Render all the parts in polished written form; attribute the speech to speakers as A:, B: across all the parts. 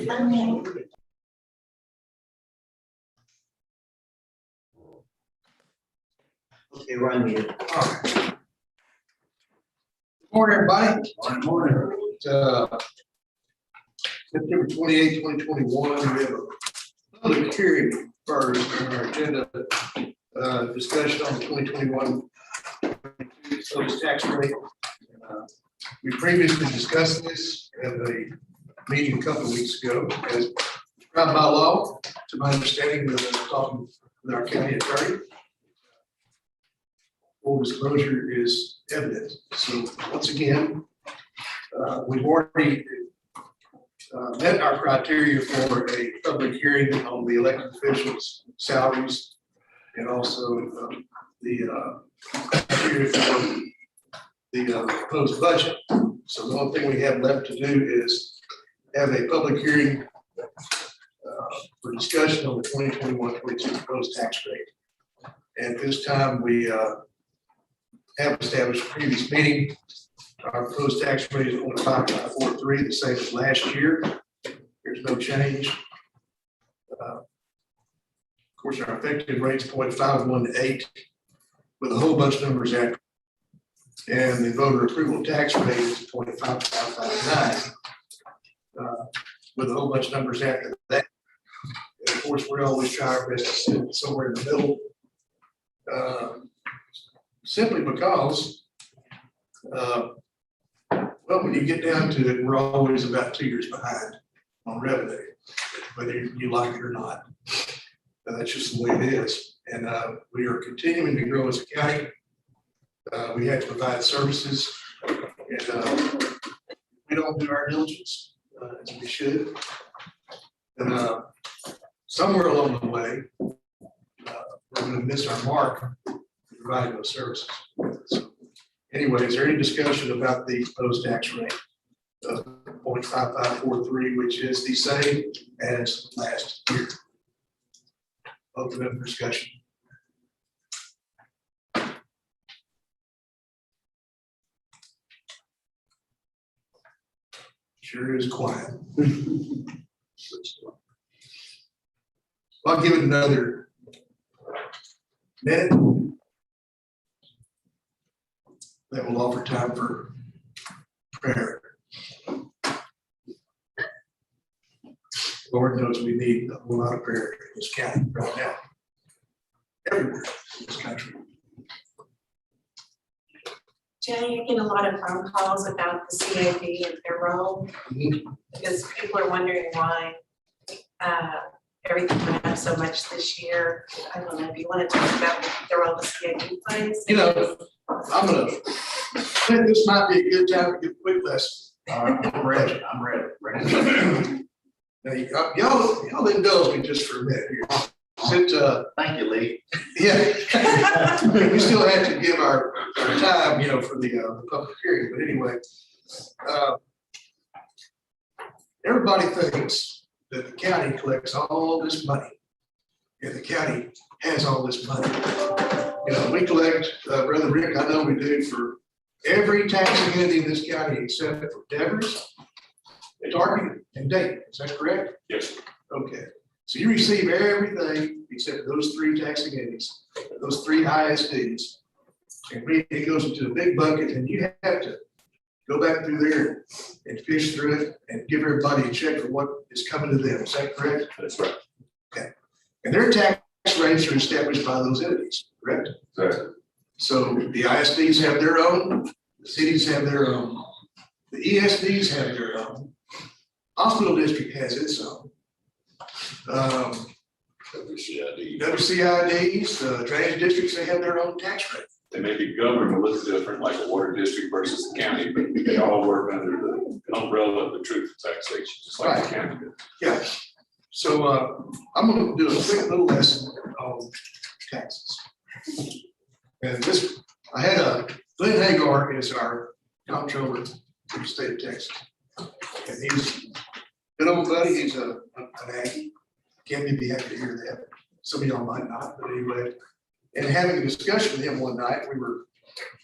A: Okay, run me.
B: Morning, everybody.
A: Morning.
B: September 28, 2021, we have a public hearing first on our agenda. Discussion on the 2021 sales tax rate. We previously discussed this at a meeting a couple of weeks ago. As prescribed by law, to my understanding, we were talking with our county attorney. Full disclosure is evident. So once again, we've already met our criteria for a public hearing on the elected officials' salaries and also the criteria for the proposed budget. So the only thing we have left to do is have a public hearing for discussion on the 2021-22 proposed tax rate. And this time we have established a previous meeting. Our proposed tax rate is 0.5543, the same as last year. There's no change. Of course, our effective rate is 0.518 with a whole bunch of numbers after. And the voter approval tax rate is 0.5559 with a whole bunch of numbers after that. And of course, we're always trying our best to sit somewhere in the middle. Simply because, well, when you get down to it, we're always about 2 years behind on revenue, whether you like it or not. That's just the way it is. And we are continuing to grow as a county. We have to provide services, and we don't do our diligence as we should. And somewhere along the way, we're going to miss our mark providing those services. So anyway, is there any discussion about the proposed tax rate of 0.5543, which is the same as last year? Open up for discussion. Sure is quiet. I'll give it another minute. That will offer time for prayer. Lord knows we need a whole lot of prayer in this county right now. Everywhere in this country.
C: Jenny, I get a lot of phone calls about the CAB and their role, because people are wondering why everything went up so much this year. I don't know, do you want to talk about the role the CAB plays?
B: You know, I'm gonna think this might be a good time to give a quick lesson.
A: I'm ready.
B: Now, y'all indulge me just for a minute here.
A: Thank you, Lee.
B: Yeah. We still have to give our time, you know, for the public hearing, but anyway. Everybody thinks that the county collects all this money. And the county has all this money. You know, we collect, Brother Rick, I know we do for every taxing entity in this county except for Devers, Target, and Dayton. Is that correct?
D: Yes.
B: Okay. So you receive everything except those three taxing entities, those three ISDs. And it goes into a big bucket, and you have to go back through there and fish through it and give everybody a check for what is coming to them. Is that correct?
D: That's right.
B: Okay. And their tax rates are established by those entities, correct?
D: Exactly.
B: So the ISDs have their own, the cities have their own, the ESDs have their own, hospital district has its own. WCIDs, drainage districts, they have their own tax rate.
D: They may be governed a little different, like a water district versus the county, but they all work under the umbrella of the truth of taxation, just like the county does.
B: Yeah. So I'm going to do a quick little lesson on taxes. And this, I had Glenn Hagar is our comptroller for the state of Texas. And he's good old buddy. He's an Aggie. Can't be happy to hear that. Some of y'all might not, but anyway. And having a discussion with him one night, we were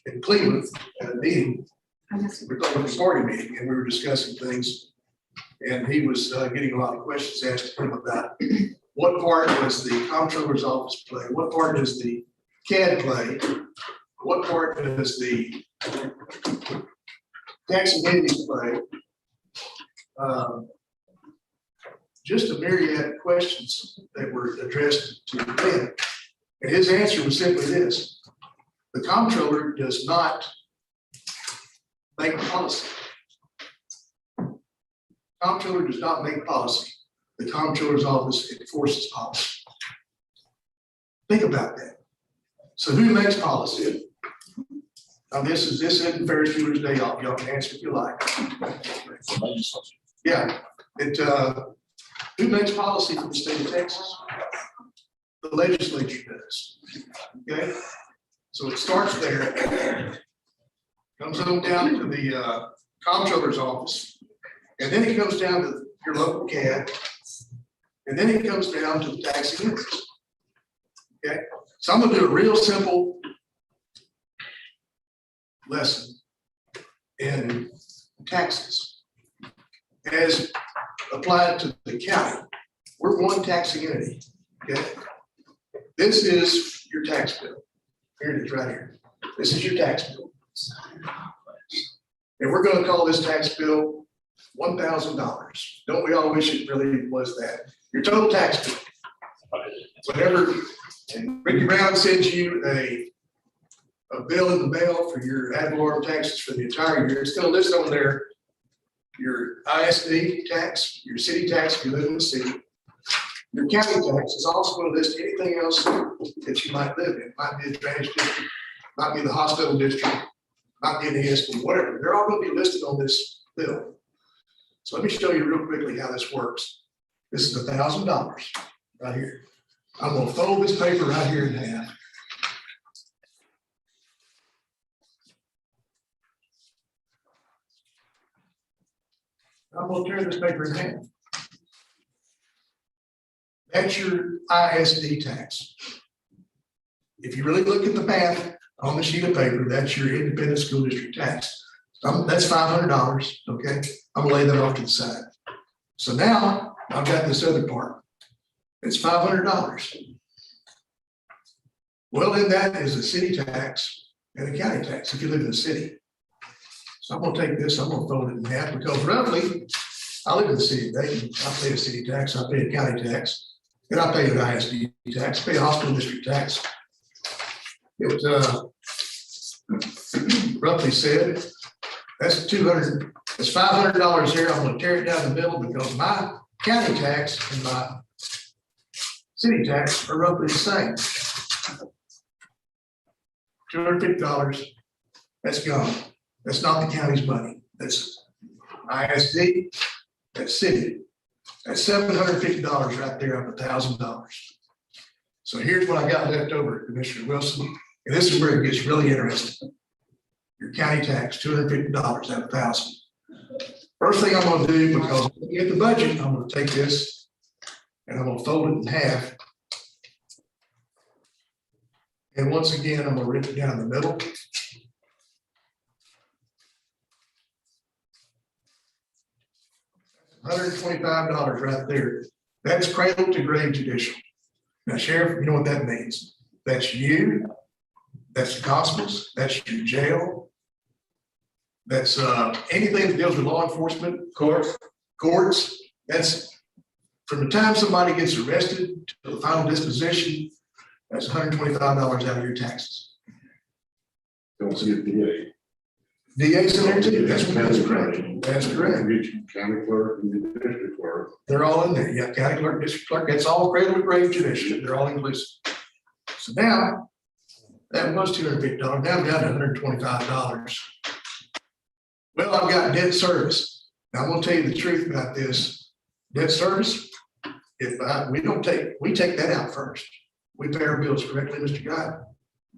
B: in Cleveland at a meeting, Republican Party meeting, and we were discussing things. And he was getting a lot of questions asked to him about what part does the comptroller's office play? What part does the CAD play? What part does the tax amenities play? Just a myriad of questions that were addressed to him. And his answer was simply this: the comptroller does not make policy. Comptroller does not make policy. The comptroller's office enforces policy. Think about that. So who makes policy? Now, this isn't Ferris Bueller's Day Off. Y'all can answer if you like. Yeah, who makes policy for the state of Texas? The legislature does. Okay, so it starts there, comes on down to the comptroller's office, and then it goes down to your local CAD, and then it comes down to the taxing units. Okay, so I'm gonna do a real simple lesson in taxes as applied to the county. We're one taxing entity. Okay, this is your tax bill. Here it is right here. This is your tax bill. And we're going to call this tax bill $1,000. Don't we all wish it really was that? Your total tax bill. Whatever, and Ricky Brown sends you a bill in the mail for your ad valorem taxes for the entire year. It's going to list on there your ISD tax, your city tax if you live in the city. Your county tax is also going to list anything else that you might live in. It might be a drainage district, might be the hospital district, might be an ESD, whatever. They're all going to be listed on this bill. So let me show you real quickly how this works. This is $1,000 right here. I'm going to fold this paper right here in half. I'm going to tear this paper in half. That's your ISD tax. If you really look at the math on the sheet of paper, that's your independent school district tax. That's $500, okay? I'm gonna lay that off to the side. So now I've got this other part. It's $500. Well, in that is a city tax and a county tax if you live in the city. So I'm gonna take this, I'm gonna fold it in half because roughly, I live in the city of Dayton. I pay a city tax, I pay a county tax. And I pay an ISD tax, pay a hospital district tax. It roughly said, that's $500 here. I'm gonna tear it down the middle because my county tax and my city tax are roughly the same. $250, that's gone. That's not the county's money. That's ISD, that's city. That's $750 right there of $1,000. So here's what I got left over, Commissioner Wilson, and this is where it gets really interesting. Your county tax, $250 out of $1,000. First thing I'm gonna do, because when we get the budget, I'm gonna take this and I'm gonna fold it in half. And once again, I'm gonna rip it down the middle. $125 right there. That's cradle to grave judicial. Now, Sheriff, you know what that means? That's you, that's the hospitals, that's your jail. That's anything that deals with law enforcement, courts. That's from the time somebody gets arrested to the final disposition, that's $125 out of your taxes.
E: Don't see a DA.
B: DA's in there too. That's correct. That's correct.
E: Get your county clerk and your district clerk.
B: They're all in there. Yeah, county clerk, district clerk, that's all cradle to grave judicial. They're all inclusive. So now, that was $250. Now I'm down to $125. Well, I've got debt service. Now I'm gonna tell you the truth about this. Debt service, we take that out first. We pay our bills correctly, Mr. God.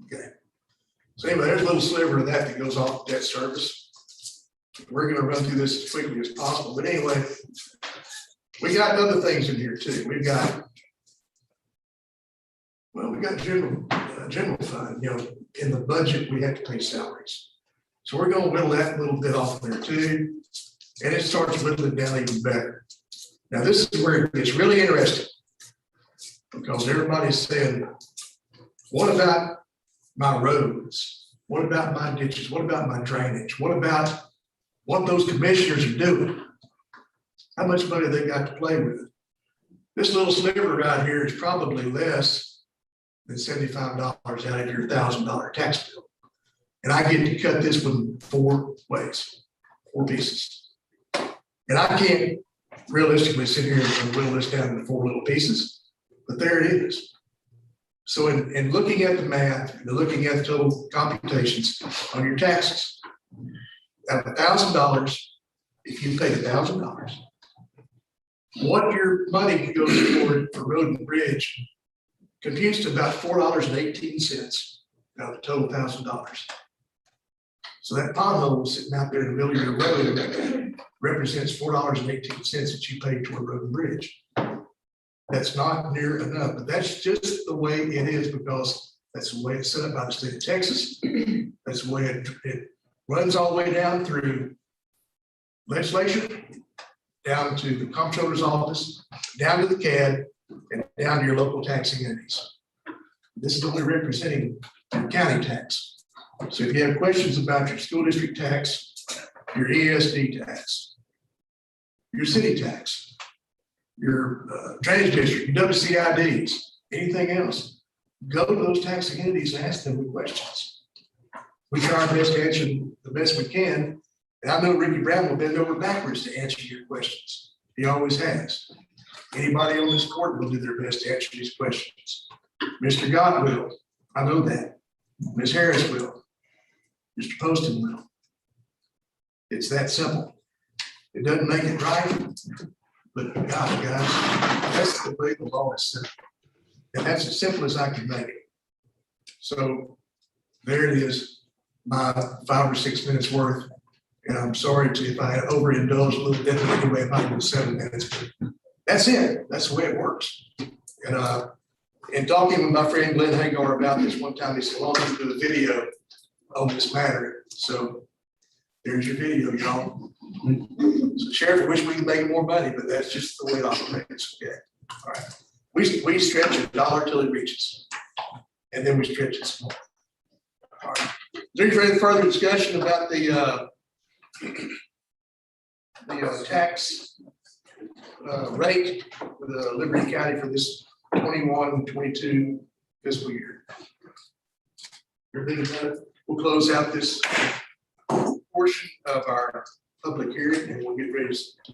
B: Okay. So anyway, there's a little sliver of that goes off debt service. We're gonna run through this as quickly as possible, but anyway, we got other things in here too. We got general fund, in the budget, we have to pay salaries. So we're gonna whittle that little bit off there too. And it starts whittling down even better. Now, this is where it gets really interesting. Because everybody's saying, what about my roads? What about my ditches? What about my drainage? What about what those commissioners are doing? How much money they got to play with? This little sliver right here is probably less than $75 out of your $1,000 tax bill. And I get to cut this one 4 ways, 4 pieces. And I can't realistically sit here and whittle this down into 4 little pieces, but there it is. So in looking at the math and looking at the total computations on your taxes, at $1,000, if you pay $1,000, what your money goes for road and bridge computes to about $4.18 out of the total $1,000. So that pothole sitting out there in the middle of your road represents $4.18 that you pay toward road and bridge. That's not near enough, but that's just the way it is because that's the way it's set up by the state of Texas. That's the way it runs all the way down through legislature, down to the comptroller's office, down to the CAD, and down to your local taxing entities. This is only representing your county tax. So if you have questions about your school district tax, your ESD tax, your city tax, your drainage district, your WCIDs, anything else, go to those taxing entities and ask them the questions. We try our best to answer the best we can. And I know Ricky Brown will bend over backwards to answer your questions. He always has. Anybody on this court will do their best to answer these questions. Mr. Gott will, I know that. Ms. Harris will. Mr. Poston will. It's that simple. It doesn't make it right, but gosh, guys, that's the way the law is set. And that's as simple as I can make it. So there it is, my 5 or 6 minutes worth. And I'm sorry if I overindulged a little bit, but anyway, it might have been 7 minutes. But that's it. That's the way it works. And in talking with my friend Glenn Hagar about this one time, he said, well, I'm going to do a video on this matter. So there's your video, y'all. So Sheriff, I wish we could make more money, but that's just the way it operates. Okay. All right. We stretch $1 till it reaches. And then we stretch it some more. All right. Is there any further discussion about the tax rate for the Liberty County for this 21-22 fiscal year? Everything about it? We'll close out this portion of our public hearing and we'll get ready to